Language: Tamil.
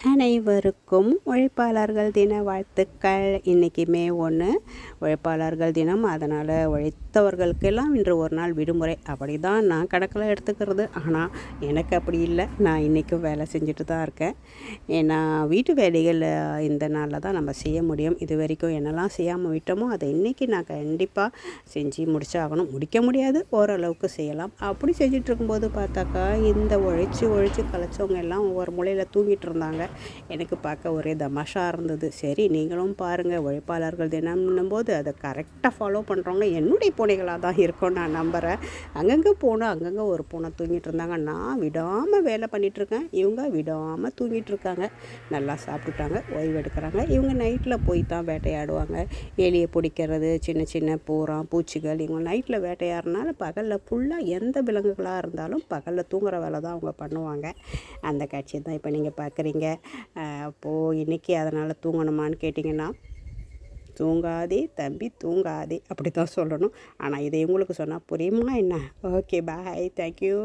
அனைவருக்கும் உழைப்பாளர்கள் தின வாழ்த்துக்கள். இன்றைக்கி மே 1 உழைப்பாளர்கள் தினம். அதனால் உழைத்தவர்களுக்கெல்லாம் இன்று ஒரு நாள் விடுமுறை. அப்படி தான் நான் கணக்கில் எடுத்துக்கிறது. ஆனால் எனக்கு அப்படி இல்லை. நான் இன்றைக்கும் வேலை செஞ்சுட்டு தான் இருக்கேன். ஏன்னா வீட்டு வேலைகள் இந்த நாளில் தான் நம்ம செய்ய முடியும். இது வரைக்கும் என்னெல்லாம் செய்யாமல் விட்டோமோ அதை இன்றைக்கி நான் கண்டிப்பாக செஞ்சு முடிச்சாகணும். முடிக்க முடியாது, ஓரளவுக்கு செய்யலாம். அப்படி செஞ்சுட்டு இருக்கும்போது பார்த்தாக்கா இந்த உழைச்சி கலைச்சவங்க எல்லாம் ஒவ்வொரு மூலையில் தூங்கிட்டு இருந்தாங்க. எனக்கு பார்க்க ஒரே தமாஷா இருந்தது. சரி, நீங்களும் பாருங்கள், உழைப்பாளர்கள் தினம்னும் போது அதை கரெக்டாக ஃபாலோ பண்ணுறவங்க என்னுடைய பூனைகளாக தான் இருக்கும் நான் நம்புகிறேன். அங்கங்கே அங்கங்கே ஒரு பூனை தூங்கிட்டு இருந்தாங்க. நான் விடாமல் வேலை பண்ணிகிட்ருக்கேன், இவங்க விடாமல் தூங்கிட்டு இருக்காங்க. நல்லா சாப்பிட்டுட்டாங்க, ஓய்வு எடுக்கிறாங்க. இவங்க நைட்டில் போய் தான் வேட்டையாடுவாங்க. எலியை பிடிக்கிறது, சின்ன சின்ன பூச்சிகள். இவங்க நைட்டில் வேட்டையாடுறனால பகலில் ஃபுல்லாக எந்த விலங்குகளாக இருந்தாலும் பகலில் தூங்குகிற வேலை தான் அவங்க பண்ணுவாங்க. அந்த காட்சியை தான் இப்போ நீங்கள் பார்க்குறீங்க. அப்போது இன்றைக்கி அதனால் தூங்கணுமான்னு கேட்டிங்கன்னா, தூங்காதே தம்பி தூங்காதே அப்படி தான் சொல்லணும். ஆனால் இதை இவங்களுக்கு சொன்னால் புரியுமா என்ன? ஓகே, பாய், தேங்க்யூ.